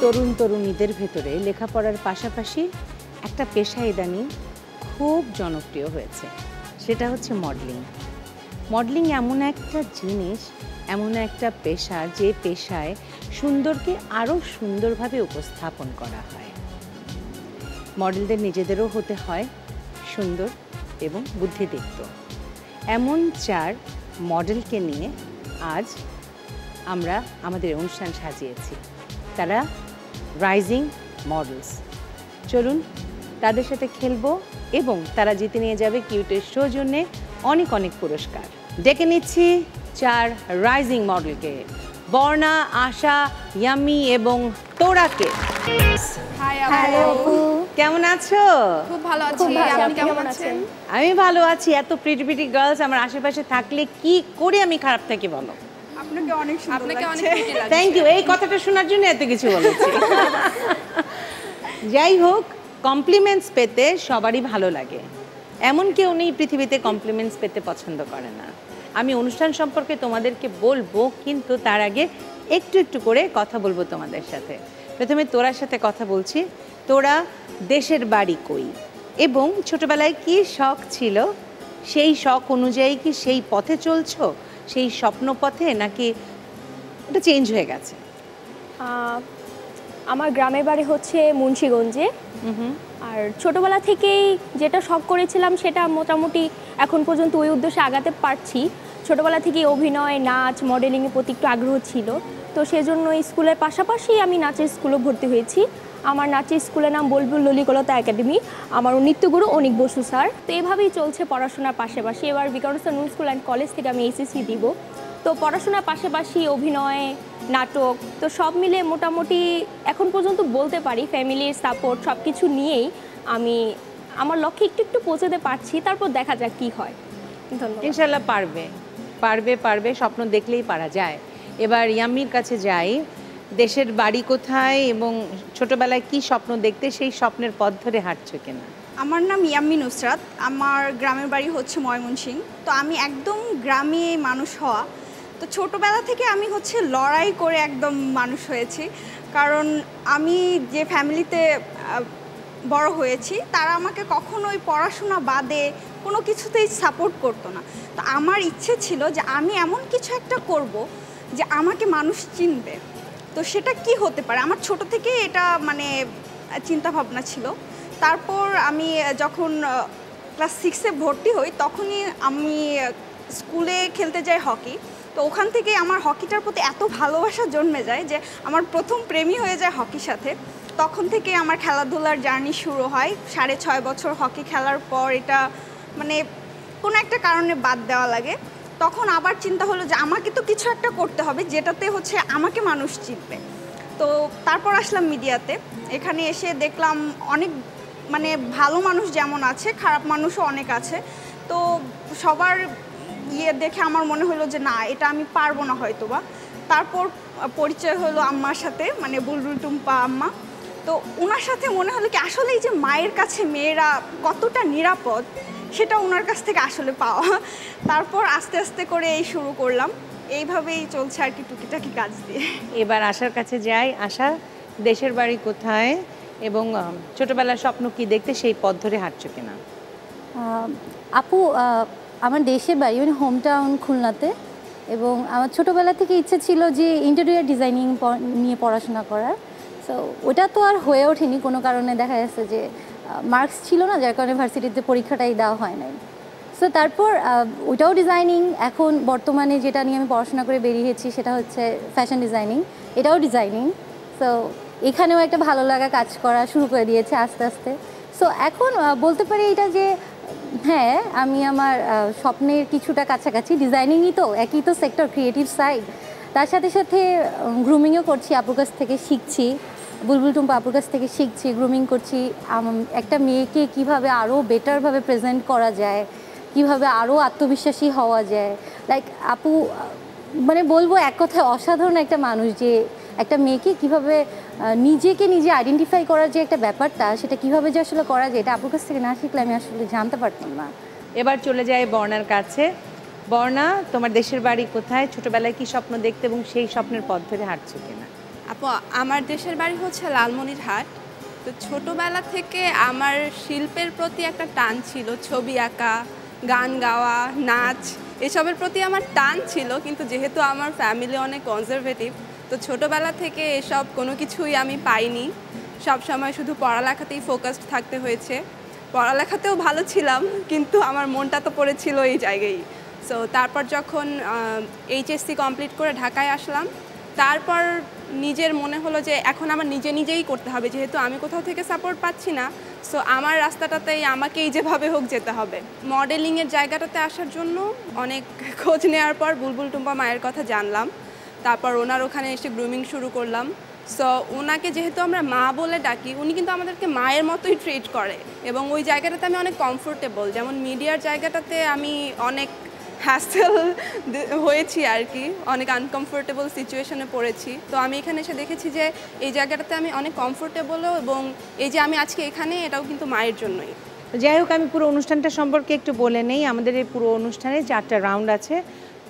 তরুণ তরুণীদের ভেতরে লেখাপড়ার পাশাপাশি একটা পেশা ইদানিং খুব জনপ্রিয় হয়েছে, সেটা হচ্ছে মডেলিং। মডেলিং এমন একটা জিনিস, এমন একটা পেশা, যে পেশায় সুন্দরকে আরও সুন্দরভাবে উপস্থাপন করা হয়। মডেলদের নিজেদেরও হতে হয় সুন্দর এবং বুদ্ধিদীপ্ত। এমন 4 মডেলকে নিয়ে আজ আমরা আমাদের অনুষ্ঠান সাজিয়েছি। তারা রাইজিং মডেলস। চলুন তাদের সাথে খেলবো এবং তারা জিতে নিয়ে যাবে কিউটের সৌজন্যে অনেক অনেক পুরস্কার। ডেকে নিচ্ছি 4 রাইজিং মডেলকে, বর্ণা, আশা, ইয়াম্মি এবং তোরাকে। হাই হ্যালো আপু, কেমন আছো? খুব ভালো আছি। আপনি কেমন আছেন? আমি ভালো আছি। এত প্রিটি প্রিটি গার্লস আমার আশেপাশে থাকলে কি করে আমি খারাপ থাকি বলো? আপনাকে অনেক সুন্দর লাগছে। Thank you. এই কথাটা শোনার জন্য এত কিছু বলেছি। যাই হোক, কমপ্লিমেন্টস পেতে সবারই ভালো লাগে। এমন কেউ নেই পৃথিবীতে কমপ্লিমেন্টস পেতে পছন্দ করে না। আমি অনুষ্ঠান সম্পর্কে তোমাদেরকে বলবো, কিন্তু তার আগে একটু একটু করে কথা বলবো তোমাদের সাথে। প্রথমে তোরার সাথে কথা বলছি। তোরা দেশের বাড়ি কই এবং ছোটবেলায় কি শখ ছিল, সেই শখ অনুযায়ী কি সেই পথে চলছো, সেই স্বপ্ন পথে, নাকি ওটা চেঞ্জ হয়ে গেছে? আমার গ্রামের বাড়ি হচ্ছে মুন্সিগঞ্জে। আর ছোটবেলা থেকেই যেটা শখ করেছিলাম সেটা মোটামুটি এখন পর্যন্ত ওই উদ্দেশ্যে আগাতে পারছি। ছোটবেলা থেকেই অভিনয়, নাচ, মডেলিংয়ের প্রতি একটু আগ্রহ ছিল, তো সেজন্য স্কুলের পাশাপাশি আমি নাচের স্কুলে ভর্তি হয়েছি। আমার নাচের স্কুলের নাম বুলবুল ললিকলতা একাডেমি। আমার নৃত্যগুরু অনিক বসু স্যার। তো এভাবেই চলছে পড়াশোনার পাশাপাশি। এবার বিকারুসা নূন স্কুল অ্যান্ড কলেজ থেকে আমি এইচএসসি দিব। তো পড়াশোনার পাশাপাশি অভিনয়, নাটক, তো সব মিলে মোটামুটি এখন পর্যন্ত বলতে পারি ফ্যামিলির সাপোর্ট সব কিছু নিয়েই আমি আমার লক্ষ্যে একটু একটু পৌঁছাতে পারছি। তারপর দেখা যাক কী হয়। ধন্যবাদ। ইনশাল্লাহ পারবে, পারবে, পারবে। স্বপ্ন দেখলেই পারা যায়। এবার ইয়াম্মির কাছে যাই। দেশের বাড়ি কোথায় এবং ছোটবেলায় কি স্বপ্ন দেখতে, সেই স্বপ্নের পথ ধরে হাঁটছো কিনা? আমার নাম ইয়াম্মি নুসরাত। আমার গ্রামের বাড়ি হচ্ছে ময়মনসিংহ। তো আমি একদম গ্রামে মানুষ হওয়া। তো ছোটোবেলা থেকে আমি হচ্ছে লড়াই করে একদম মানুষ হয়েছি, কারণ আমি যে ফ্যামিলিতে বড় হয়েছি তারা আমাকে কখনোই পড়াশোনা বাদে কোনো কিছুতেই সাপোর্ট করতো না। তো আমার ইচ্ছে ছিল যে আমি এমন কিছু একটা করব যে আমাকে মানুষ চিনবে। তো সেটা কি হতে পারে, আমার ছোট থেকে এটা মানে চিন্তা ভাবনা ছিল। তারপর আমি যখন ক্লাস 6-এ ভর্তি হই তখনই আমি স্কুলে খেলতে যাই হকি। তো ওখান থেকে আমার হকিটার প্রতি এত ভালোবাসা জন্মে যায় যে আমার প্রথম প্রেমই হয়ে যায় হকির সাথে। তখন থেকে আমার খেলাধুলার জার্নি শুরু হয়। 6.5 বছর হকি খেলার পর এটা মানে কোনো একটা কারণে বাদ দেওয়া লাগে। তখন আবার চিন্তা হলো যে আমাকে তো কিছু একটা করতে হবে যেটাতে হচ্ছে আমাকে মানুষ চিনবে। তো তারপর আসলাম মিডিয়াতে। এখানে এসে দেখলাম অনেক মানে ভালো মানুষ যেমন আছে, খারাপ মানুষও অনেক আছে। তো সবার দেখে আমার মনে হলো যে না, এটা আমি পারবো না হয়তোবা। তারপর পরিচয় হলো আম্মার সাথে, মানে বুলবুল টুম্পা আম্মা। তো ওনার সাথে মনে হলো কি আসলেই যে মায়ের কাছে মেয়েরা কতটা নিরাপদ সেটা ওনার কাছ থেকে আসলে পাওয়া। তারপর আস্তে আস্তে করে এই শুরু করলাম। এইভাবেই চলছে আর কি, টুকিটাকি কাজ দিয়ে। এবার আশার কাছে যাই। আশা, দেশের বাড়ি কোথায় এবং ছোটবেলার স্বপ্ন কি দেখতে, সেই পথ ধরে হাঁটছো কিনা? আপু, আমার দেশের বাড়ি মানে হোম টাউন খুলনাতে, এবং আমার ছোটোবেলা থেকে ইচ্ছে ছিল যে ইন্টেরিয়র ডিজাইনিং নিয়ে পড়াশোনা করার। সো ওটা তো আর হয়ে ওঠেনি কোনো কারণে। দেখা যাচ্ছে যে মার্কস ছিল না, যার কারণে ভার্সিটিতে পরীক্ষাটাই দেওয়া হয় নাই। সো তারপর ওটাও ডিজাইনিং। এখন বর্তমানে যেটা নিয়ে আমি পড়াশোনা করে বেরিয়েছি সেটা হচ্ছে ফ্যাশন ডিজাইনিং, এটাও ডিজাইনিং। সো এখানেও একটা ভালো লাগা কাজ করা শুরু করে দিয়েছে আস্তে আস্তে। সো এখন বলতে পারি এটা যে হ্যাঁ, আমি আমার স্বপ্নের কিছুটা কাছাকাছি। ডিজাইনিংই তো, একই তো সেক্টর, ক্রিয়েটিভ সাইড। তার সাথে সাথে গ্রুমিংও করছি, আপুর কাছ থেকে শিখছি। বুলবুল টুম্পা আপুর কাছ থেকে শিখছি, গ্রুমিং করছি। একটা মেয়েকে কিভাবে আরও বেটারভাবে প্রেজেন্ট করা যায়, কিভাবে আরও আত্মবিশ্বাসী হওয়া যায়। লাইক আপু মানে বলবো এক কথায় অসাধারণ একটা মানুষ, যে একটা মেয়েকে কিভাবে নিজেকে নিজে আইডেন্টিফাই করার যে একটা ব্যাপারটা, সেটা কিভাবে যে আসলে করা যায়, এটা আপুর কাছ থেকে না শিখলে আমি আসলে জানতে পারতাম না। এবার চলে যায় বর্ণার কাছে। বর্ণা, তোমার দেশের বাড়ি কোথায়, ছোটবেলায় কি স্বপ্ন দেখতে এবং সেই স্বপ্নের পথ ধরে হাঁটছো কিনা? আপু আমার দেশের বাড়ি হচ্ছে লালমনিরহাট। তো ছোটোবেলা থেকে আমার শিল্পের প্রতি একটা টান ছিল, ছবি আঁকা, গান গাওয়া, নাচ এসবের প্রতি আমার টান ছিল। কিন্তু যেহেতু আমার ফ্যামিলি অনেক কনজারভেটিভ, তো ছোটোবেলা থেকে এসব কোনো কিছুই আমি পাইনি। সব সময় শুধু পড়ালেখাতেই ফোকাসড থাকতে হয়েছে। পড়ালেখাতেও ভালো ছিলাম, কিন্তু আমার মনটা তো পড়েছিল এই জায়গায়। সো তারপর যখন এইচএসসি কমপ্লিট করে ঢাকায় আসলাম, তারপর নিজের মনে হলো যে এখন আমার নিজেই করতে হবে, যেহেতু আমি কোথাও থেকে সাপোর্ট পাচ্ছি না। সো আমার রাস্তাটাতেই আমাকেই যেভাবে হোক যেতে হবে। মডেলিংয়ের জায়গাটাতে আসার জন্য অনেক খোঁজ নেওয়ার পর বুলবুল টুম্পা মায়ের কথা জানলাম। তারপর ওনার ওখানে এসে গ্রুমিং শুরু করলাম। সো ওনাকে যেহেতু আমরা মা বলে ডাকি, উনি কিন্তু আমাদেরকে মায়ের মতোই ট্রিট করে এবং ওই জায়গাটাতে আমি অনেক কমফোর্টেবল। যেমন মিডিয়ার জায়গাটাতে আমি অনেক হ্যাসেল হয়েছি আর কি, অনেক আনকমফোর্টেবল সিচুয়েশনে পড়েছি। তো আমি এখানে এসে দেখেছি যে এই জায়গাটাতে আমি অনেক কমফোর্টেবলও, এবং এই যে আমি আজকে এখানে, এটাও কিন্তু মায়ের জন্যই। যাই হোক, আমি পুরো অনুষ্ঠানটা সম্পর্কে একটু বলে নেই। আমাদের এই পুরো অনুষ্ঠানে 4টা রাউন্ড আছে।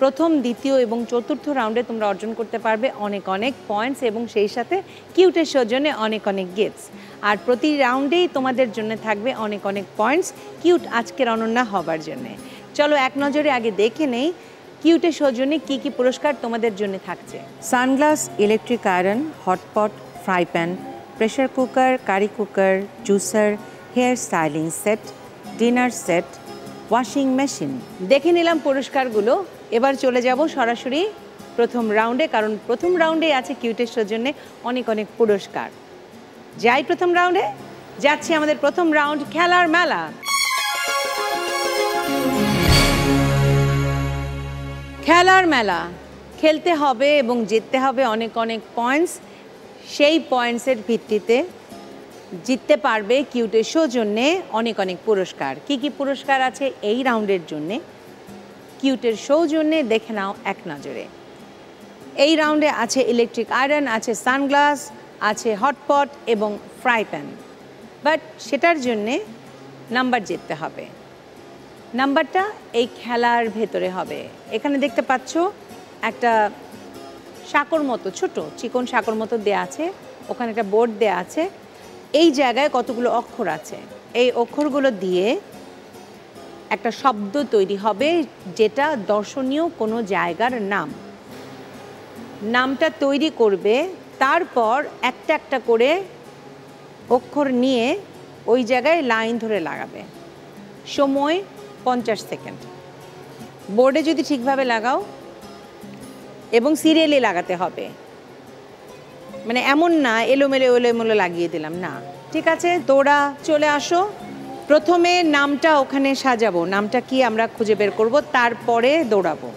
প্রথম, দ্বিতীয় এবং চতুর্থ রাউন্ডে তোমরা অর্জন করতে পারবে অনেক পয়েন্টস এবং সেই সাথে কিউটের সৌজন্যে অনেক গিফটস। আর প্রতি রাউন্ডেই তোমাদের জন্য থাকবে অনেক পয়েন্টস কিউট আজকের অনন্যা হবার জন্যে। চলো এক নজরে আগে দেখে নেই কিউটের সৌজন্যে কী কী পুরস্কার তোমাদের জন্য থাকছে। Sunglass, electric iron, hotpot, fry pan, pressure cooker, curry cooker, juicer, hair styling set, dinner set, washing machine. দেখে নিলাম পুরস্কারগুলো। এবার চলে যাব সরাসরি প্রথম রাউন্ডে, কারণ প্রথম রাউন্ডে আছে কিউটের সৌজন্যে অনেক পুরস্কার। যাই প্রথম রাউন্ডে, যাচ্ছি আমাদের প্রথম রাউন্ড, খেলার মেলা। খেলার মেলা খেলতে হবে এবং জিততে হবে অনেক পয়েন্টস। সেই পয়েন্টসের ভিত্তিতে জিততে পারবে কিউটের সৌজন্যে অনেক পুরস্কার। কি কি পুরস্কার আছে এই রাউন্ডের জন্যে, কিউটের সৌজন্যে দেখে নাও এক নজরে। এই রাউন্ডে আছে ইলেকট্রিক আয়রন, আছে সানগ্লাস, আছে হটপট এবং ফ্রাই প্যান। বাট সেটার জন্যে নাম্বার জিততে হবে। নাম্বারটা এই খেলার ভেতরে হবে। এখানে দেখতে পাচ্ছ একটা সাঁকোর মতো, ছোট চিকন সাঁকোর মতো দেয়া আছে, ওখানে একটা বোর্ড দেয়া আছে। এই জায়গায় কতগুলো অক্ষর আছে, এই অক্ষরগুলো দিয়ে একটা শব্দ তৈরি হবে, যেটা দর্শনীয় কোনো জায়গার নাম। নামটা তৈরি করবে, তারপর একটা করে অক্ষর নিয়ে ওই জায়গায় লাইন ধরে লাগাবে। সময় 50 সেকেন্ড। বোর্ডে যদি ঠিকভাবে লাগাও এবং সিরিয়ালি লাগাতে হবে, মানে এমন না এলোমেলো লাগিয়ে দিলাম, না। ঠিক আছে, তোরা চলে আসো। প্রথমে নামটা ওখানে সাজাবো, নামটা কি আমরা খুঁজে বের করব, তারপরে দৌড়াবো।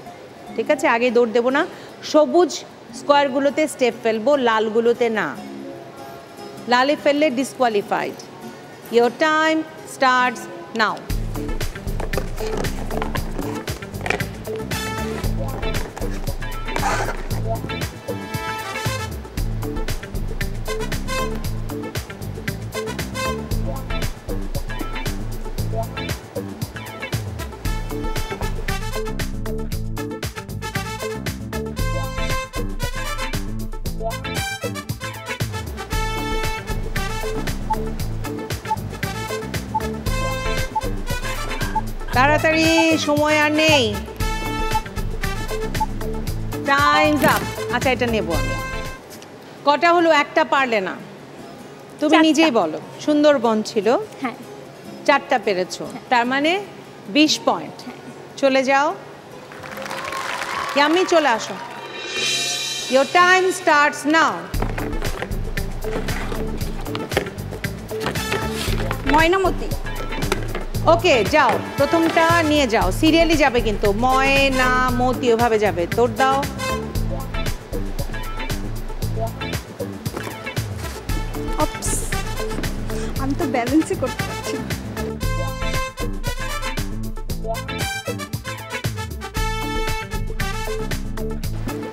ঠিক আছে, আগে দৌড় দেবো না। সবুজ স্কোয়ারগুলোতে স্টেপ ফেলবো, লালগুলোতে না। লালে ফেললে ডিসকোয়ালিফাইড। ইয়োর টাইম স্টার্টস নাও। তাড়াতাড়ি, সময় আর নেই। Times up. আচ্ছা, এটা নেব আমি। কটা হলো? একটা পারলে না, তুমি নিজেই বলো। সুন্দরবন ছিল, হ্যাঁ। 4টা পেরেছো, তার মানে 20 পয়েন্ট। চলে যাও, ইয়ামি চলে আসো। Your time starts now. Mainamati. Okay, যাও, প্রথমটা নিয়ে যাও। সিরিয়ালি যাবে কিন্তু, ময়না মতি ওভাবে যাবে। তোর দাও। আমি তো ব্যালেন্সই করতে পারছি না।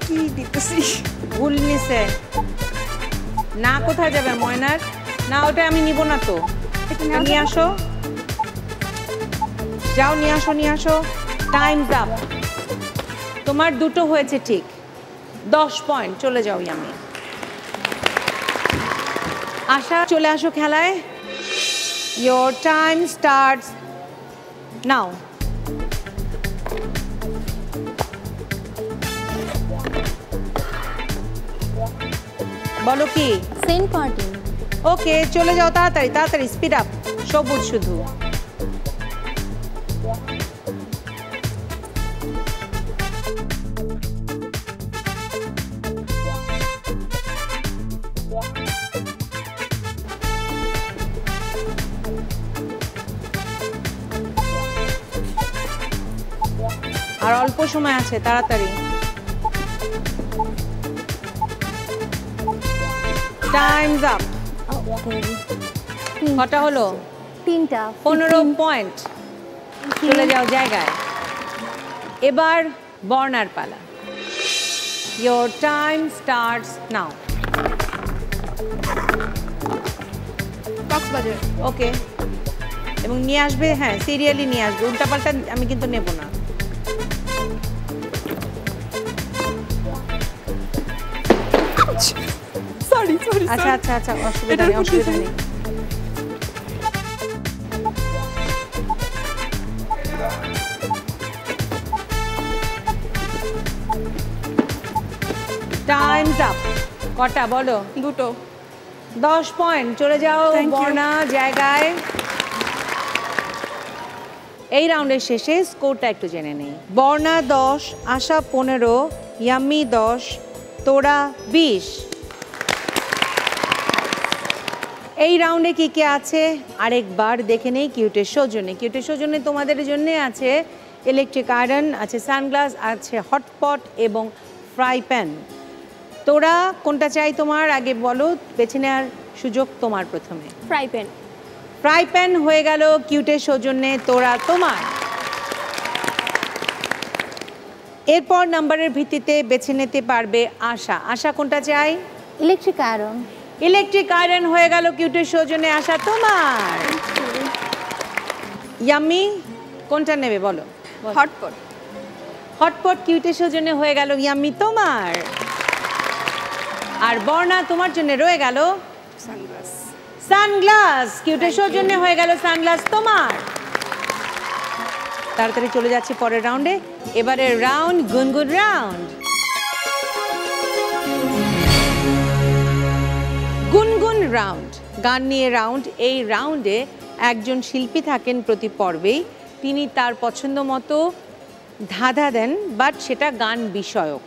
কি দিতেছি? ভুল নিছে না। কোথায় যাবে ময়নার? না, ওটা আমি নিব না তো। নিয়ে আসো, যাও, নিয়ে আসো। Times up. তোমার দুটো হয়েছে ঠিক, 10 পয়েন্ট। চলে যাও ইয়ামি। আশা চলে আসো খেলায়। Your time starts now. বলো কি? Saint Martin. ওকে, চলে যাও তাড়াতাড়ি তাড়াতাড়ি, স্পিড আপ। সবুজ শুধু। আর অল্প সময় আছে, তাড়াতাড়ি। Times up. কটা হলো? 3টা। 15 পয়েন্ট। চলে যাও জায়গায়। এবার বর্ণার পালা। Your time starts now. Cox's Bazar. ওকে, এবং নিয়ে আসবে, হ্যাঁ সিরিয়ালি নিয়ে আসবে, উল্টাপাল্টা আমি কিন্তু নেব না। সরি সরি আচ্ছা আচ্ছা আচ্ছা, অসুবিধা নেই অসুবিধা নেই। Times up. কটা বলো? 2টো। 10 পয়েন্ট। চলে যাও Thank you. বর্ণা জায়গায়। এই রাউন্ডের শেষে স্কোরটা একটু জেনে নেই। বর্ণা 10, আশা 15, ইয়াম্মি 10, তোরা 20। এই রাউন্ডে কি কি আছে আরেকবার দেখে নেই। কিউটের সৌজন্যে, কিউটের সৌজন্যে তোমাদের জন্য আছে ইলেকট্রিক আয়রন, আছে সানগ্লাস, আছে হটপট এবং ফ্রাই প্যান। তোরা কোনটা চাই তোমার? আগে বলো, বেছে নেওয়ার সুযোগ তোমার প্রথমে। Fry pan. ফ্রাই প্যান হয়ে গেল কিউটের সৌজন্যে, তোরা তোমার। এরপর নাম্বারের ভিত্তিতে বেছে নিতে পারবে আশা। আশা কোনটা চাই? Electric iron. ইলেকট্রিক আয়রন হয়ে গেল কিউটের সৌজন্যে, আশা তোমার। ইয়াম্মি কোনটা নেবে বলো? হটপট। হটপট কিউটের সৌজন্যে হয়ে গেল ইয়াম্মি তোমার। আর বর্ণা তোমার জন্য রয়ে গেল সানগ্লাস। সানগ্লাস। কিউটের সৌজন্যে হয়ে গেল সানগ্লাস তোমার। তাড়াতাড়ি চলে যাচ্ছে পরের রাউন্ডে। এবারে রাউন্ড গুনগুন রাউন্ড। গুনগুন রাউন্ড, গান নিয়ে রাউন্ড। এই রাউন্ডে একজন শিল্পী থাকেন প্রতি পর্বেই, তিনি তার পছন্দ মতো ধাঁধা দেন, বাট সেটা গান বিষয়ক।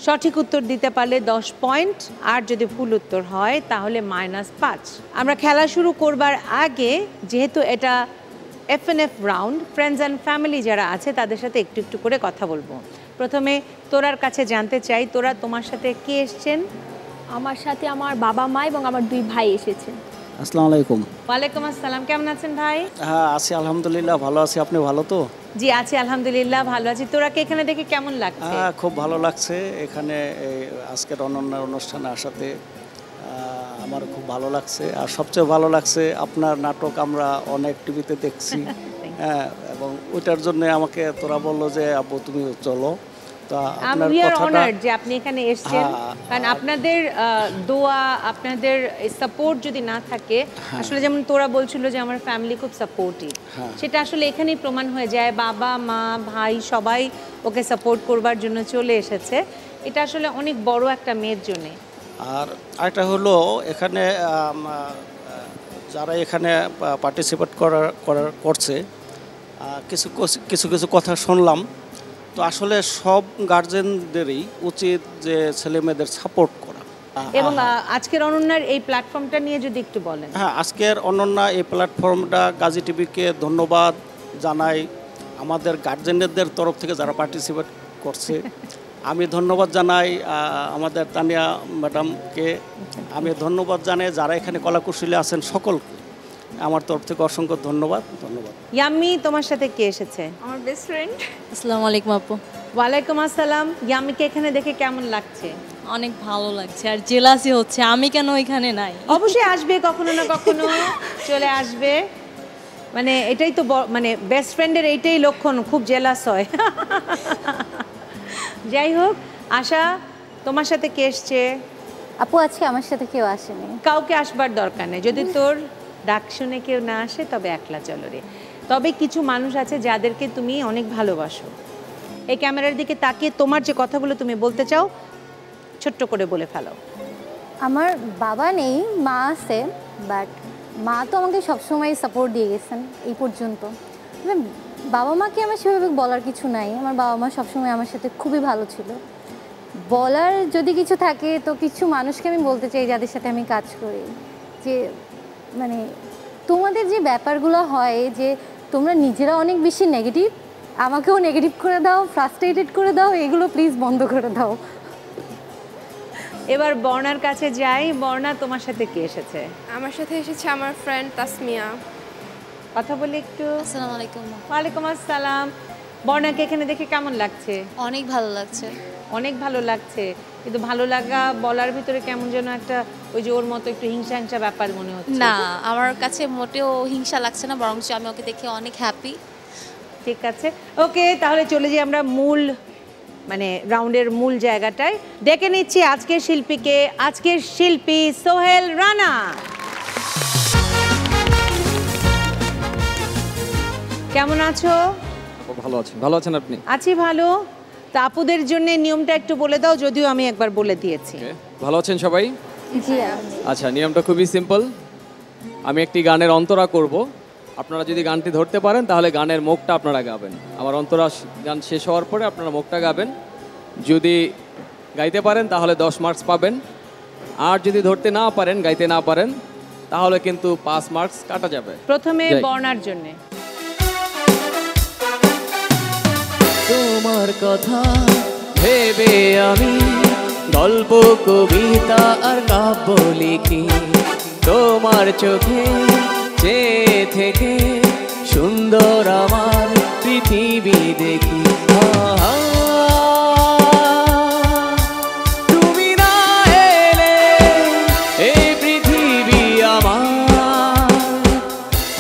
সঠিক উত্তর দিতে পারলে 10 পয়েন্ট, আর যদি ভুল উত্তর হয় তাহলে -5। আমরা খেলা শুরু করবার আগে, যেহেতু এটা FNF round, friends and family যারা আছে তাদের সাথে একটু একটু করে কথা বলবো। প্রথমে তোরার কাছে জানতে চাই, তোরা তোমার সাথে কে এসছেন? আমার সাথে আমার বাবা মা এবং আমার 2 ভাই এসেছে। আসসালামু আলাইকুম। ওয়ালাইকুম আসসালাম, কেমন আছেন ভাই? হ্যাঁ আছি আলহামদুলিল্লাহ, ভালো আছি। আপনি ভালো তো? জি আছি আলহামদুলিল্লাহ, ভালো আছি। তোরাকে এখানে দেখে কেমন লাগছে? হ্যাঁ খুব ভালো লাগছে এখানে এই আজকের অনন্যার অনুষ্ঠানে আসাতে। আমার খুব ভালো লাগছে, আর সবচেয়ে ভালো লাগছে আপনার নাটক আমরা অনেক টিভিতে দেখছি। হ্যাঁ, এবং ওইটার জন্য আমাকে তোরা বললো যে আব্বু তুমি চলো। তা আপনার কথাটা যে আপনি এখানে এসেছেন, কারণ আপনাদের দোয়া, আপনাদের সাপোর্ট যদি না থাকে, আসলে যেমন তোরা বলছিল যে আমার ফ্যামিলি খুব সাপোর্টিভ, সেটা আসলে এখানেই প্রমাণ হয়ে যায়। বাবা মা ভাই সবাই ওকে সাপোর্ট করবার জন্য চলে এসেছে। এটা আসলে অনেক বড় একটা মেয়ের জন্য। আর আরেকটা হলো এখানে যারা এখানে পার্টিসিপেট করছে, কিছু কিছু কিছু কথা শুনলাম। তো আসলে সব গার্জেনদেরই উচিত যে ছেলে মেয়েদের সাপোর্ট করা। এবং আজকের অনন্যার এই প্ল্যাটফর্মটা নিয়ে যদি একটু বলেন। হ্যাঁ, আজকের অনন্যা এই প্ল্যাটফর্মটা গাজী টিভিকে ধন্যবাদ জানাই। আমাদের গার্জেনদের তরফ থেকে যারা পার্টিসিপেট করছে, আমি ধন্যবাদ জানাই আমাদের তানিয়া ম্যাডামকে। আমি ধন্যবাদ জানাই যারা এখানে কলাকুশলী আছেন সকলকে। আমার তরফ থেকে অসংখ্য ধন্যবাদ। ইয়াম্মি তোমার সাথে কে এসেছে? আমার বেস্ট ফ্রেন্ড। আসসালামু আলাইকুম আপু। ওয়ালাইকুম আসসালাম। ইয়াম্মিকে এখানে দেখে কেমন লাগছে? অনেক ভালো লাগছে, আর জেলাসি হচ্ছে আমি কেন এখানে নাই। অবশ্যই আসবে, কখনো না কখনো চলে আসবে। মানে এটাই তো মানে বেস্ট ফ্রেন্ডের এইটাই লক্ষণ, খুব জেলাস হয়। যাই হোক, আশা তোমার সাথে কে এসছে? আপু আজকে আমার সাথে কেউ আসেনি। কাউকে আসবার দরকার নেই, যদি তোর ডাক শুনে কেউ না আসে তবে একলা চলো রে। তবে কিছু মানুষ আছে যাদেরকে তুমি অনেক ভালোবাসো। এই ক্যামেরার দিকে তাকিয়ে তোমার যে কথাগুলো তুমি বলতে চাও ছোট্ট করে বলে ফেলো। আমার বাবা নেই, মা আছে, বাট মা তো আমাকে সবসময় সাপোর্ট দিয়ে গেছেন এই পর্যন্ত। বাবা মাকে আমার সেভাবে বলার কিছু নাই, আমার বাবা মা সবসময় আমার সাথে খুবই ভালো ছিল। বলার যদি কিছু থাকে তো কিছু মানুষকে আমি বলতে চাই যাদের সাথে আমি কাজ করি, যে মানে তোমাদের যে ব্যাপারগুলো হয় যে তোমরা নিজেরা অনেক বেশি নেগেটিভ, আমাকেও নেগেটিভ করে দাও, ফ্রাস্ট্রেটেড করে দাও, এগুলো প্লিজ বন্ধ করে দাও। এবার বর্ণার কাছে যাই। বর্ণা, তোমার সাথে কে এসেছে? আমার সাথে এসেছে আমার ফ্রেন্ড তাসমিয়া। কথা বলে একটু। আসসালামু আলাইকুম। ওয়ালাইকুম আসসালাম। বর্ণাকে এখানে দেখে কেমন লাগছে? অনেক ভালো লাগছে। অনেক ভালো লাগছে, কিন্তু ভালো লাগা বলার ভিতরে কেমন যেন একটা ওই যে ওর মতো একটু হিংসা হিংসা ব্যাপার মনে হচ্ছে। না, আমার কাছে মোটেও হিংসা লাগছে না, বরং আমি ওকে দেখে অনেক হ্যাপি। ঠিক আছে, ওকে, তাহলে চলে যাই আমরা মূল মানে রাউন্ডের মূল জায়গাটায়। ডেকে নিচ্ছি আজকের শিল্পীকে। আজকের শিল্পী সোহেল রানা। কেমন আছো? ভালো আছেন? ভালো আছেন আপনি? আছি ভালো। তা আপুদের জন্য নিয়মটা একটু বলে দাও, যদিও আমি একবার বলে দিয়েছি। ভালো আছেন সবাই? জি। আচ্ছা, নিয়মটা খুবই সিম্পল। আমি একটি গানের অন্তরা করব, আপনারা যদি গানটি ধরতে পারেন তাহলে গানের মুখটা আপনারা গাবেন। আমার অন্তরা গান শেষ হওয়ার পরে আপনারা মুখটা গাবেন। যদি গাইতে পারেন তাহলে 10 মার্কস পাবেন, আর যদি ধরতে না পারেন, গাইতে না পারেন, তাহলে কিন্তু 5 মার্কস কাটা যাবে। প্রথমে বর্ণার জন্য। তোমার কথা ভেবে আমি গল্প, কবিতা আর কাব্য লিখি, তোমার চোখে চেয়ে থেকে সুন্দর আমার পৃথিবী দেখি। তুমি না এলে এই পৃথিবী আমার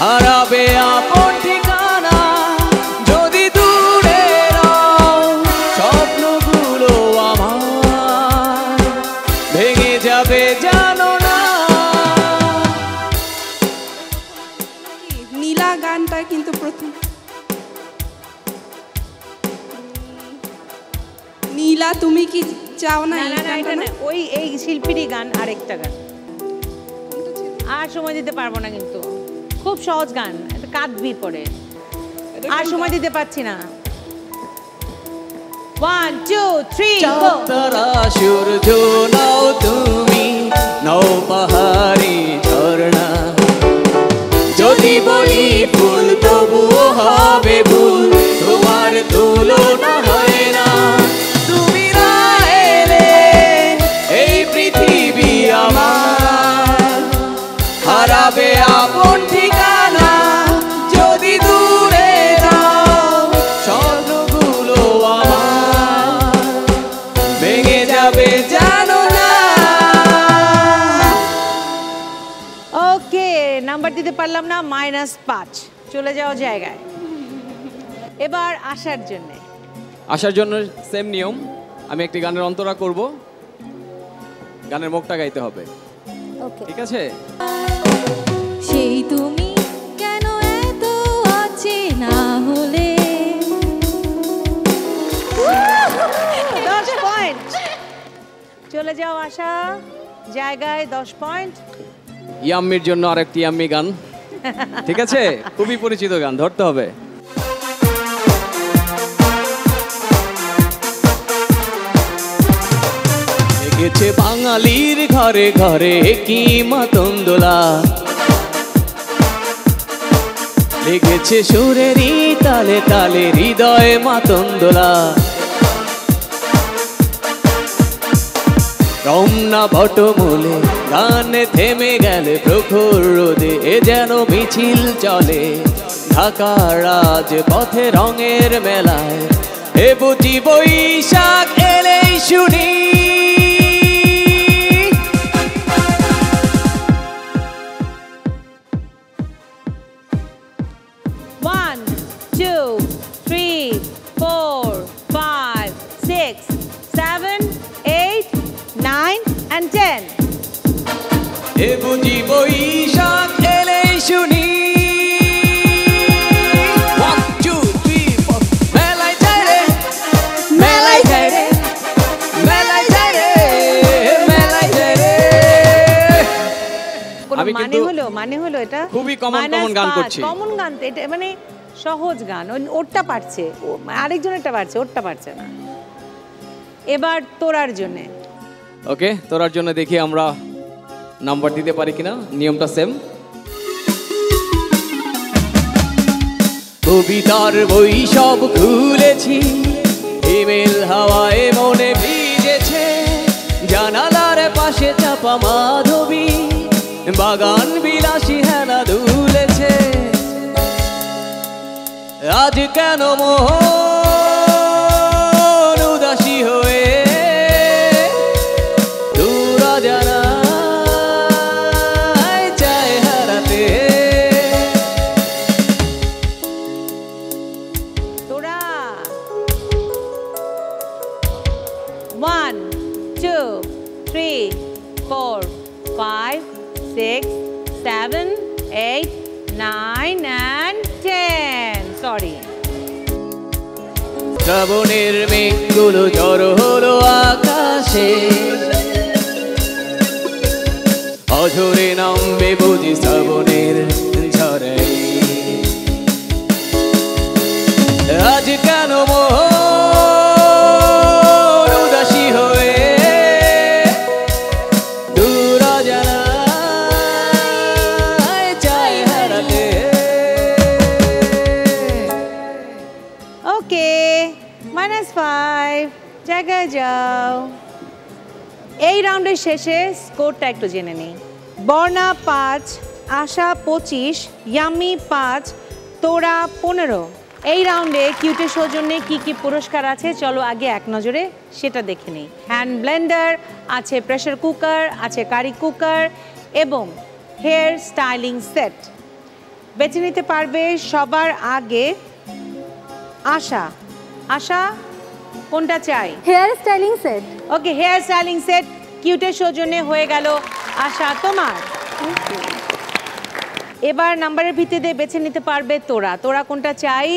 হারাবে আপন ঠিকানা, যদি দূরে রাও স্বপ্নগুলো আমার ভেঙে যাবে জানো না। নীলা গানটা কিন্তু প্রথম, নীলা তুমি কি চাও না? এটা না, ওই এই শিল্পীরই গান, আরেকটা গান। আর সময় দিতে পারবো না, কিন্তু খুব সহজ গান, এটা কাঁদবি পরে। আর সময় দিতে পারছি না। 1 2 3 গো। তারা সূর্য নাও তুমি, নাও পাহাড়ি ঝর্ণা, যদি বলি ফুল তবুও হবে ভুল, তোমার তুলনা হয় না। তুমি না এলে এই পৃথিবী আমার হারাবে আপন ঠিকানা, যদি দূরে যাও স্বপ্নগুলো আমার ভেঙে যাবে জানো না। ওকে, নাম্বার দিতে পারলাম না, -5। চলে যাও জায়গায়। এবার আসার জন্য। আসার জন্য সেম নিয়ম, আমি একটি গানের অন্তরা করব, গানের মুখটা গাইতে হবে। ওকে, ঠিক আছে? সেই তুমি কেন এত অচেনা হলে। 10 পয়েন্ট। চলে যাও আশা জায়গায়, 10 পয়েন্ট। ইয়াম্মির জন্য আরেকটি ইয়াম্মি গান। ঠিক আছে, খুবই পরিচিত গান, ধরতে হবে। লেগেছে বাঙালির ঘরে ঘরে কি মাতন্দোলা, লেগেছে সুরেরই তালে তালে হৃদয়ে মাতন্দোলা। রমনা বটমূলে গান থেমে গেলে প্রখর রোদে, এ যেন মিছিল চলে ঢাকার রাজপথে রঙের মেলায়, এ বুঝি বৈশাখ এলেই শুনি। One, 2, 3, 4, 5, 6, 7, 8, 9 and 10. এ বুঝি বৈশাখ এলেই শুনি মেলায় যায় রে মেলায় যায় রে মেলায় যায় রে মেলায় যায় রে। কোনো আমি মানে কিন্তু হলো মানে হলো এটা খুবই common গান করছি। কমন গান তো এটা, মানে সহজ গান। ওরটা পারছে, আরেকজনেরটা পারছে, ওরটা পারছে না। এবার তোরার জন্যে। ওকে, তোরার জন্য দেখি আমরা নাম্বার দিতে পারি কিনা। নিয়মটা সেম। কবিতার বই সব খুলেছি, ইমেল হাওয়ায় মনে ভিজেছে, জানালার পাশে চাপা মাধবী, বাগান বিলাসী হেনা দুলেছে। আজ কেন মন উদাসী হয়ে তোরা জানায় চায় হারাতে। তোরা 1 2 3 4 5 6 7 8 9 and 10. Sorry. শ্রাবণের মেঘগুলো জড়ো হলো আকাশে, অঝরে নামবে বুঝি শ্রাবণের ঝড়ে। আজ কেন মন উদাসী হয়ে দূর জানায় চায় হারাতে। ওকে, -5, জায়গায় যাও। এই রাউন্ডের শেষে স্কোরটা একটু জেনে নিই। বর্ণা 5, আশা 25, ইয়াম্মি 5, তোরা 15। এই রাউন্ডে কিউটের সৌজন্যে কি কি পুরস্কার আছে চলো আগে এক নজরে সেটা দেখে নিই। হ্যান্ড ব্লেন্ডার আছে, প্রেসার কুকার আছে, কারি কুকার এবং হেয়ার স্টাইলিং সেট। বেছে নিতে পারবে সবার আগে আশা। আশা কোনটা চাই? Hair styling set. Okay, hair styling set কিউটের সৌজন্যে হয়ে গেল আশা তোমার। এবার নাম্বারের ভিত্তিতে বেছে নিতে পারবে তোরা। তোরা কোনটা চাই?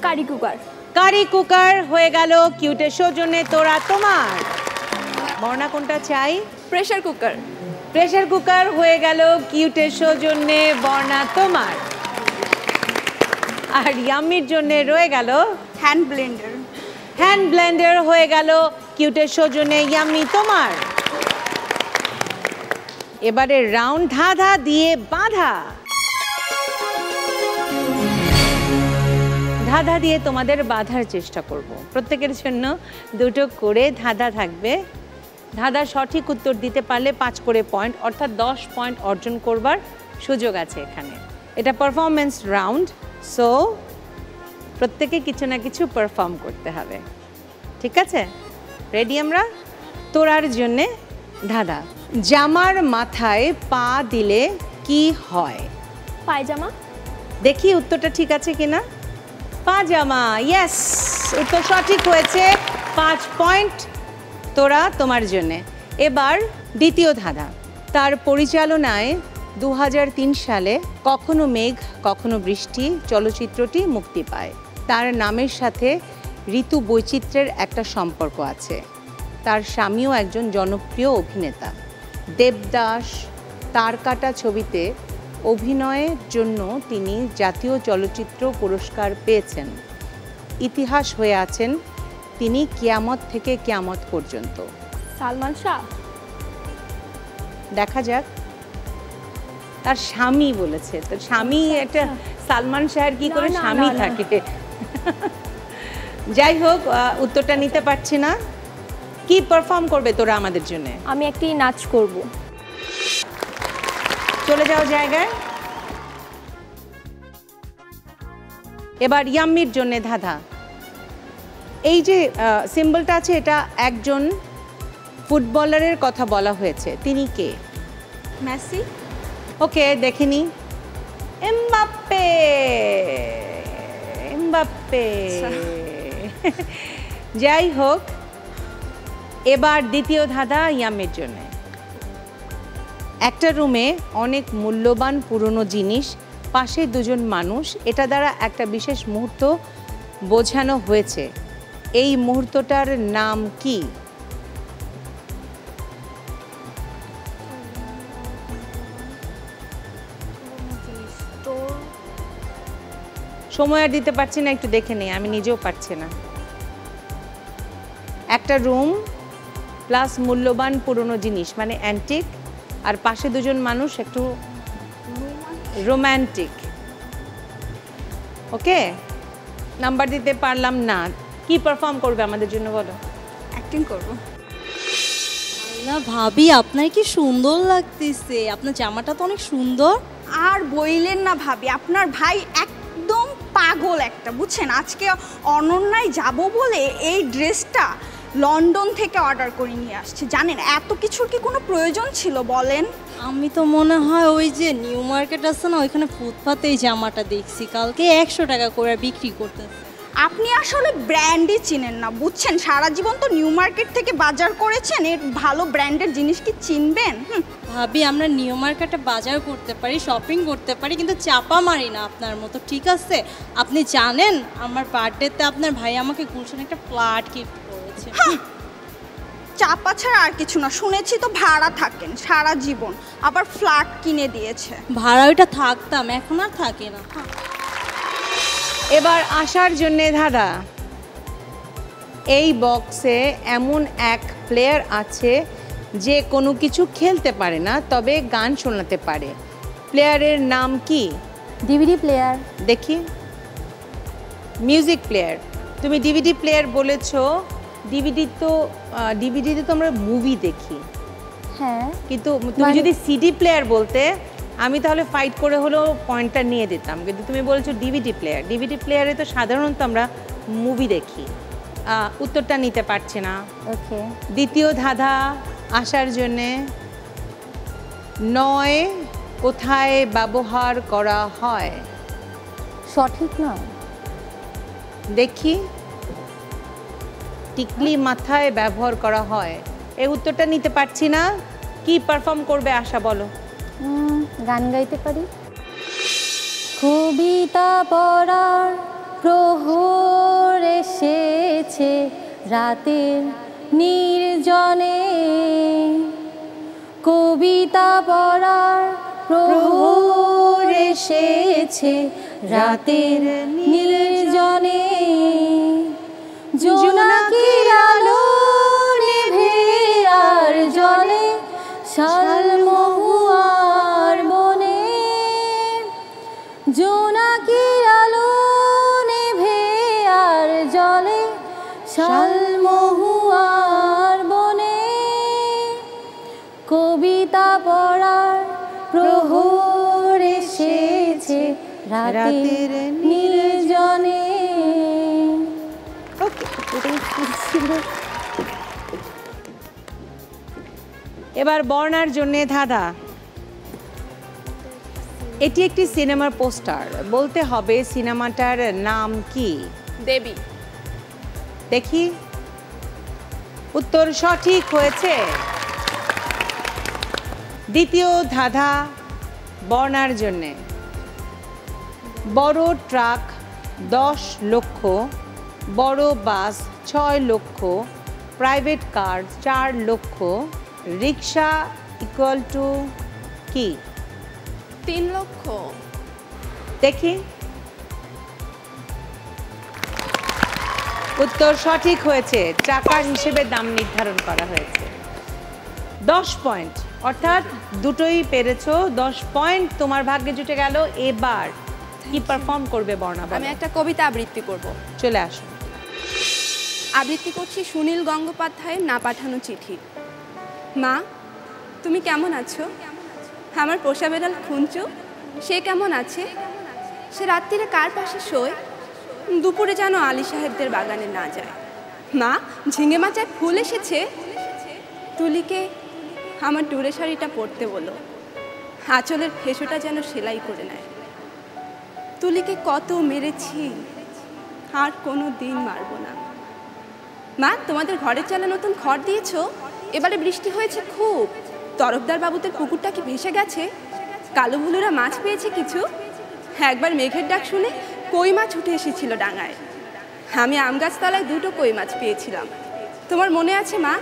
Curry cooker. কারি কুকার হয়ে গেল কিউটের সৌজন্যে তোরা তোমার। বর্ণা কোনটা চাই? Pressure cooker. প্রেসার কুকার হয়ে গেল কিউটের সৌজন্যে বর্ণা তোমার। আর ইয়াম্মির জন্য রয়ে গেল হ্যান্ড ব্লেন্ডার। হ্যান্ড ব্লেন্ডার হয়ে গেল কিউটের সৌজন্যে ইয়াম্মি তোমার। এবারে রাউন্ড ধাঁধা দিয়ে বাঁধা। ধাঁধা দিয়ে তোমাদের বাঁধার চেষ্টা করব। প্রত্যেকের জন্য দুটো করে ধাঁধা থাকবে। ধাঁধার সঠিক উত্তর দিতে পারলে 5 করে পয়েন্ট, অর্থাৎ 10 পয়েন্ট অর্জন করবার সুযোগ আছে এখানে। এটা পারফরমেন্স রাউন্ড, সো প্রত্যেকে কিছু না কিছু পারফর্ম করতে হবে। ঠিক আছে, রেডি আমরা? তোরার জন্যে ধাঁধা। জামার মাথায় পা দিলে কি হয়? পায়জামা। দেখি উত্তরটা ঠিক আছে কিনা। পাজামা, ইয়েস, উত্তর সঠিক হয়েছে। 5 পয়েন্ট তোরা তোমার জন্যে। এবার দ্বিতীয় ধাঁধা। তার পরিচালনায় 2003 সালে কখনো মেঘ কখনো বৃষ্টি চলচ্চিত্রটি মুক্তি পায়। তার নামের সাথে ঋতু বৈচিত্র্যের একটা সম্পর্ক আছে। তার স্বামীও একজন জনপ্রিয় অভিনেতা। দেবদাস, তারকাটা ছবিতে অভিনয়ের জন্য তিনি জাতীয় চলচ্চিত্র পুরস্কার পেয়েছেন। ইতিহাস হয়ে আছেন তিনি কিয়ামত থেকে কিয়ামত পর্যন্ত। সালমান শাহ। দেখা যাক। তার স্বামী বলেছে, তার স্বামী একটা সালমান শাহের কি করে স্বামী থাকে। যাই হোক, উত্তরটা নিতে পারছি না। কি পারফর্ম করবে তোরা আমাদের জন্য? আমি একটি নাচ করব। চলে যাও জায়গায়। এবার ইয়াম্মির জন্য ধাঁধা। এই যে সিম্বলটা আছে এটা একজন ফুটবলারের কথা বলা হয়েছে, তিনি কে? মেসি। ওকে, দেখিনি। এমবাপ্পে। এমবাপ্পে। যাই হোক, এবার দ্বিতীয় ধাঁধা ইয়াম্মির জন্য। একটা রুমে অনেক মূল্যবান পুরনো জিনিস, পাশে দুজন মানুষ, এটা দ্বারা একটা বিশেষ মুহূর্ত বোঝানো হয়েছে। এই মুহূর্তটার নাম কি? সময় আর দিতে পারছি না, একটু দেখে নেই, আমি নিজেও পারছি না। একটা রুম প্লাস মূল্যবান পুরনো জিনিস মানে অ্যান্টিক, আর পাশে দুজন মানুষ একটু রোম্যান্টিক। ওকে, নাম্বার দিতে পারলাম না। কি পারফর্ম করবে আমাদের জন্য বলো? অ্যাক্টিং করব। না ভাবি, আপনার কি সুন্দর লাগতেছে, আপনার জামাটা তো অনেক সুন্দর। আর বইলেন না ভাবি, আপনার ভাই একদম পাগল একটা, বুঝছেন? আজকে অনন্যায় যাব বলে এই ড্রেসটা লন্ডন থেকে অর্ডার করে নিয়ে আসছে। জানেন এত কিছুর কি কোনো প্রয়োজন ছিল বলেন? আমি তো মনে হয় ওই যে নিউ মার্কেট আছে না, ওইখানে ফুটপাতে এই জামাটা দেখছি কালকে 100 টাকা করে বিক্রি করতেছে। আপনি আসলে ব্র্যান্ডই চিনেন না, বুঝছেন? সারা জীবন তো নিউ মার্কেট থেকে বাজার করেছেন, এর ভালো ব্র্যান্ডের জিনিস কি চিনবেন? ভাবি, আমরা নিউ মার্কেটে বাজার করতে পারি, শপিং করতে পারি, কিন্তু চাপা মারি না আপনার মতো, ঠিক আছে? আপনি জানেন আমার বার্থডেতে আপনার ভাই আমাকে গুলশানে একটা ফ্ল্যাট গিফট করেছে। চাপা ছাড়া আর কিছু না, শুনেছি তো ভাড়া থাকেন সারা জীবন, আবার ফ্ল্যাট কিনে দিয়েছে। ভাড়া ওইটা থাকতাম, এখন আর থাকে না। এবার আসার জন্যে দাদা, এই বক্সে এমন এক প্লেয়ার আছে যে কোনো কিছু খেলতে পারে না, তবে গান শোনাতে পারে। প্লেয়ারের নাম কি? DVD player. দেখি, মিউজিক প্লেয়ার। তুমি ডিভিডি প্লেয়ার বলেছো, ডিভিডিতে তো আমরা মুভি দেখি। হ্যাঁ, কিন্তু তুমি যদি সিডি প্লেয়ার বলতে আমি তাহলে ফাইট করে হলেও পয়েন্টটা নিয়ে দিতাম, কিন্তু তুমি বলছো ডিভিডি প্লেয়ার। ডিভিডি প্লেয়ারে তো সাধারণত আমরা মুভি দেখি। উত্তরটা নিতে পারছি না। ওকে, দ্বিতীয় ধাঁধা আসার জন্যে, নয় কোথায় ব্যবহার করা হয়? সঠিক নয়। দেখি, টিকলি মাথায় ব্যবহার করা হয়। এই উত্তরটা নিতে পারছি না। কি পারফর্ম করবে আশা, বলো? গান গাইতে পারি। কবিতা পড়ার প্রহর এসেছে রাতের নির্জনে, কবিতা পড়ার প্রহর এসেছে রাতের নির্জনে, জোনাকির আলো নিভে আর জলে শালমহুয়ার বনে, জোনাকির আলো নিভে আর জলে শালমহুয়ার বনে, কবিতা পড়ার প্রহর এসেছে রাতের নির্জনে। এবার বর্ণার জন্যে ধাঁধা। এটি একটি সিনেমার পোস্টার, বলতে হবে সিনেমাটার নাম কি? দেবী। দেখি, উত্তর সঠিক হয়েছে। দ্বিতীয় ধাঁধা বর্ণার জন্যে। বড় ট্রাক 10 লক্ষ, বড় বাস 6 লক্ষ, প্রাইভেট কার 4 লক্ষ, রিক্সা ইকুয়াল টু কি? 3 লক্ষ। দেখি, উত্তর সঠিক হয়েছে। টাকার হিসেবে দাম নির্ধারণ করা হয়েছে। 10 পয়েন্ট, অর্থাৎ দুটোই পেরেছো। 10 পয়েন্ট তোমার ভাগ্যে জুটে গেল। এবার কি পারফর্ম করবে বর্ণা? আমি একটা কবিতা আবৃত্তি করব। চলে আসো। আবৃত্তি করছি সুনীল গঙ্গোপাধ্যায়ের না পাঠানো চিঠি। মা, তুমি কেমন আছো? আমার পোষা বেড়াল খুঞ্চু, সে কেমন আছে? সে রাত্রিরে কার পাশে শোয়? দুপুরে যেন আলী সাহেবদের বাগানে না যায়। মা, ঝিঙে মাচায় ফুল এসেছে, তুলিকে আমার টুরে শাড়িটা পরতে বলো, আঁচলের ফেসোটা যেন সেলাই করে নেয়। তুলিকে কত মেরেছি, আর কোনো দিন মারবো না। মা, তোমাদের ঘরের চালে নতুন খড় দিয়েছো, এবারে বৃষ্টি হয়েছে খুব, তরফদার বাবুদের পুকুরটা কি ভেসে গেছে? কালো ভুলুরা মাছ পেয়েছে কিছু? একবার মেঘের ডাক শুনে কই মাছ উঠে এসেছিল ডাঙায়। আমি আম গাছতলায় 2টো কই মাছ পেয়েছিলাম। তোমার মনে আছে মা?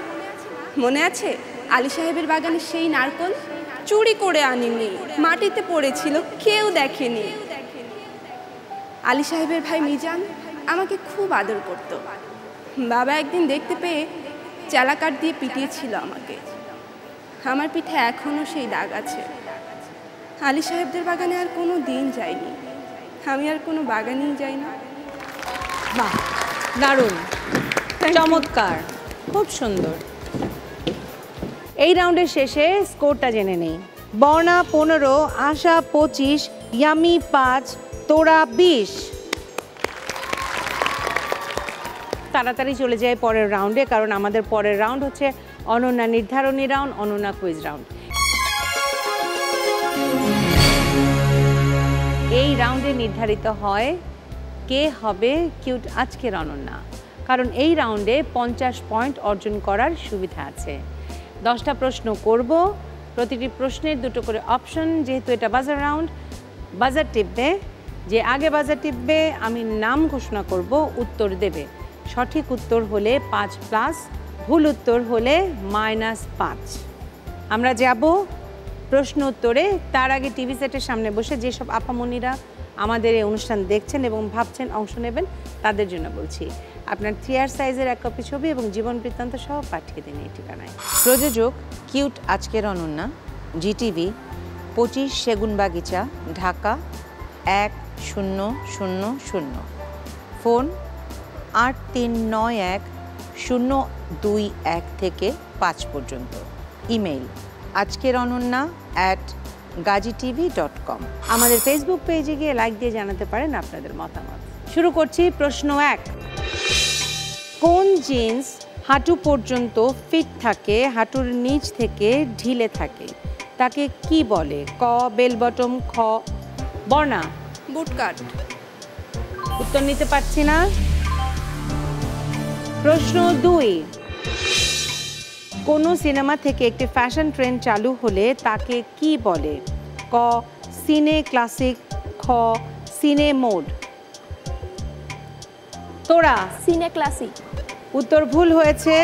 মনে আছে আলী সাহেবের বাগানে সেই নারকল? চুরি করে আনিনি, মাটিতে পড়েছিল, কেউ দেখেনি। আলী সাহেবের ভাই মিজান আমাকে খুব আদর করত। বাবা একদিন দেখতে পেয়ে চালাকাঠ দিয়ে পিটিয়েছিল আমাকে। আমার পিঠে এখনও সেই দাগ আছে। আলী সাহেবদের বাগানে আর কোনো দিন যাইনি, আমি আর কোনো বাগানেই যাই না। বাহ, দারুণ, চমৎকার, খুব সুন্দর। এই রাউন্ডের শেষে স্কোরটা জেনে নেই। বর্ণা 15, আশা 25, ইয়ামি 5, তোরা 20। তাড়াতাড়ি চলে যায় পরের রাউন্ডে, কারণ আমাদের পরের রাউন্ড হচ্ছে অনন্যা নির্ধারণী রাউন্ড, অনন্যা কুইজ রাউন্ড। এই রাউন্ডে নির্ধারিত হয় কে হবে কিউট আজকের অনন্যা, কারণ এই রাউন্ডে 50 পয়েন্ট অর্জন করার সুবিধা আছে। 10টা প্রশ্ন করব, প্রতিটি প্রশ্নের 2টো করে অপশন। যেহেতু এটা বাজার রাউন্ড, বাজার টিপবে, যে আগে বাজার টিপবে আমি নাম ঘোষণা করব, উত্তর দেবে। সঠিক উত্তর হলে 5+, ভুল উত্তর হলে -5। আমরা যাব প্রশ্ন উত্তরে। তার আগে টিভি সেটের সামনে বসে যেসব আপামনিরা আমাদের এই অনুষ্ঠান দেখছেন এবং ভাবছেন অংশ নেবেন, তাদের জন্য বলছি, আপনার 3R সাইজের 1 কপি ছবি এবং জীবন বৃত্তান্ত সহ পাঠিয়ে দিন এই ঠিকানায়। প্রযোজক কিউট আজকের অনন্যা, জিটিভি, 25 সেগুনবাগিচা, ঢাকা 1000। ফোন 8391-021 থেকে 5 পর্যন্ত। Email ajkerononna@gazitv.com। আমাদের ফেসবুক পেজে গিয়ে লাইক দিয়ে জানাতে পারেন আপনাদের মতামত। শুরু করছি প্রশ্ন 1। কোন জিন্স হাঁটু পর্যন্ত ফিট থাকে, হাঁটুর নিচ থেকে ঢিলে থাকে, তাকে কি বলে? ক বেল বটম, খ বর্ণা বুটকাট। উত্তর নিতে পারছি না। প্রশ্ন 2। কোন সিনেমা থেকে একটি ফ্যাশন ট্রেন্ড চালু হলে তাকে কি বলে? ক সিনে ক্লাসিক, খ সিনে মোড। তোরা সিনে ক্লাসিক। উত্তর ভুল হয়েছে,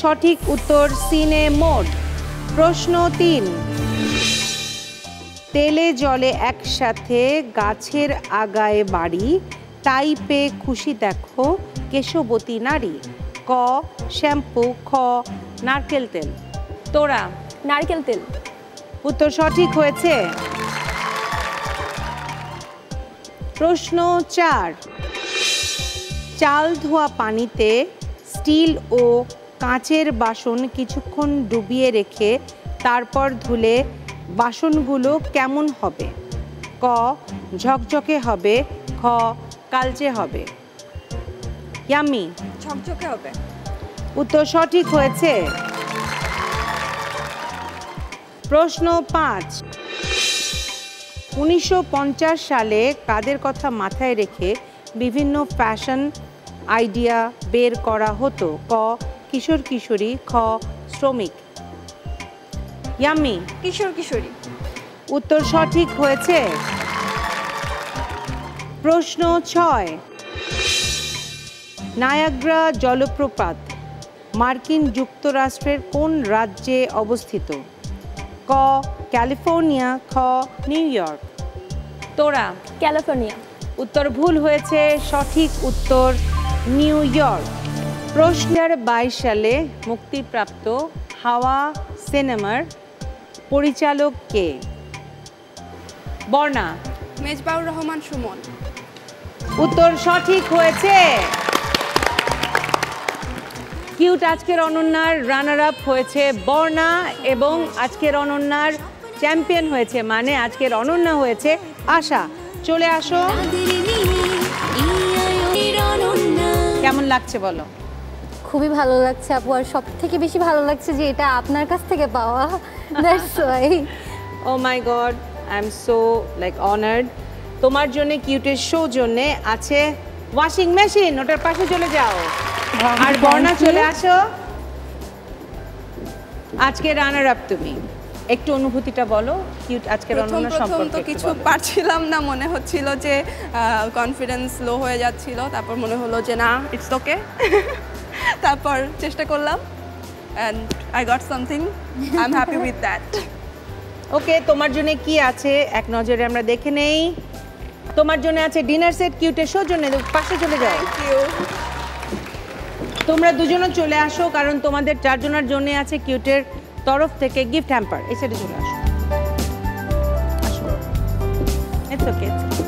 সঠিক উত্তর সিনে মোড। প্রশ্ন 3। তেলে জলে একসাথে গাছের আগায় বাড়ি, তাই পেয়ে খুশি দেখো কেশবতী নারী। ক শ্যাম্পু, খ নারকেল তেল। তোরা নারকেল তেল। উত্তর সঠিক হয়েছে। প্রশ্ন 4। চাল ধোয়া পানিতে স্টিল ও কাঁচের বাসন কিছুক্ষণ ডুবিয়ে রেখে তারপর ধুলে বাসনগুলো কেমন হবে? ক ঝকঝকে হবে, খ কালচে হবে। ইয়ামি ঝকঝকে হবে। উত্তর সঠিক হয়েছে। প্রশ্ন 5। 1950 সালে কাদের কথা মাথায় রেখে বিভিন্ন ফ্যাশন আইডিয়া বের করা হতো? ক কিশোর কিশোরী, খ শ্রমিক। ইয়ামি কিশোর কিশোরী। উত্তর সঠিক হয়েছে। প্রশ্ন 6। নায়াগ্রা জলপ্রপাত মার্কিন যুক্তরাষ্ট্রের কোন রাজ্যে অবস্থিত? ক ক্যালিফোর্নিয়া, খ নিউ ইয়র্ক। তোরা ক্যালিফোর্নিয়া। উত্তর ভুল হয়েছে, সঠিক উত্তর নিউ ইয়র্ক। প্রশ্ন 2022 সালে মুক্তিপ্রাপ্ত হাওয়া সিনেমার পরিচালক কে? বর্ণা মেজবাউর রহমান সুমন। উত্তর সঠিক হয়েছে। কিউট আজকের অনন্যার রানার আপ হয়েছে বর্ণা এবং আজকের অনন্যার চ্যাম্পিয়ন হয়েছে, মানে আজকের অনন্যা হয়েছে আশা। চলে আসো। কেমন লাগছে বলো? খুবই ভালো লাগছে আপু, আর সব থেকে বেশি ভালো লাগছে যে এটা আপনার কাছ থেকে পাওয়া। That's why. Oh my god, I am so like honoured. তোমার জন্য কিউটের শো জন্যে আছে ওয়াশিং মেশিন, ওটার পাশে চলে যাও। আর বর্ণা চলে আসো, আজকে রানার আপ তুমি। একটু অনুভূতিটা বলো কিউট আজকের প্রথম অনন্য প্রথম সম্পর্কে তো একটু কিছু বলো। পারছিলাম না, মনে হচ্ছিল যে কনফিডেন্স লো হয়ে যাচ্ছিল, তারপর মনে হলো যে না ইটস ওকে, তারপর চেষ্টা করলাম and I got something, I am happy with that. Okay, তোমার জন্য কি আছে এক নজরে আমরা দেখে নেই। তোমার জন্য আছে ডিনার সেট, কিউটের সৌজন্যে পাশে চলে যাও। Thank you. তোমরা দুজনও চলে আসো, কারণ তোমাদের চারজনের জন্য আছে কিউটের তরফ থেকে গিফট হ্যাম্পার। এই সাইডে চলে আসো, আসো। It's okay, it's okay.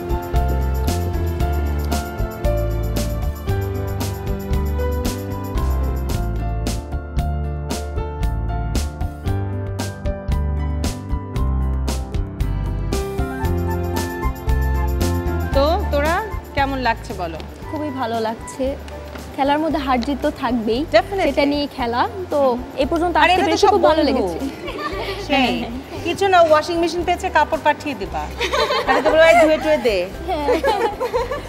তো তোরা কেমন লাগছে বলো? খুবই ভালো লাগছে। খেলার মধ্যে হার জিত তো থাকবেই, Definitely. সেটা নিয়ে খেলা। তো এই পর্যন্ত আর আসতে এরা তো পেরে সব খুব ভালো বন্ধু। লেগেছে। সেই কিছু না, ওয়াশিং মেশিন পেয়েছে, কাপড় পাঠিয়ে দিবা, তাহলে তো বলো ধুয়ে টুয়ে দে।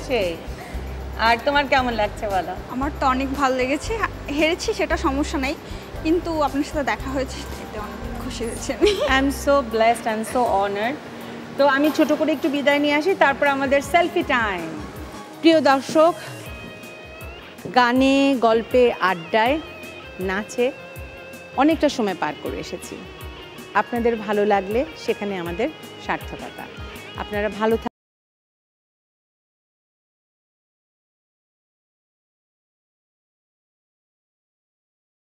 সেই, আর তোমার কেমন লাগছে বলো? আমার তো অনেক ভালো লেগেছে, হেরেছি সেটা সমস্যা নেই, কিন্তু আপনার সাথে দেখা হয়েছে এতে অনেক খুশি হয়েছি আমি। I am so blessed, I am so honoured. তো আমি ছোট করে একটু বিদায় নিয়ে আসি, তারপর আমাদের সেলফি টাইম। প্রিয় দর্শক, গানে, গল্পে, আড্ডায়, নাচে অনেকটা সময় পার করে এসেছি। আপনাদের ভালো লাগলে সেখানে আমাদের সার্থকতা। আপনারা ভালো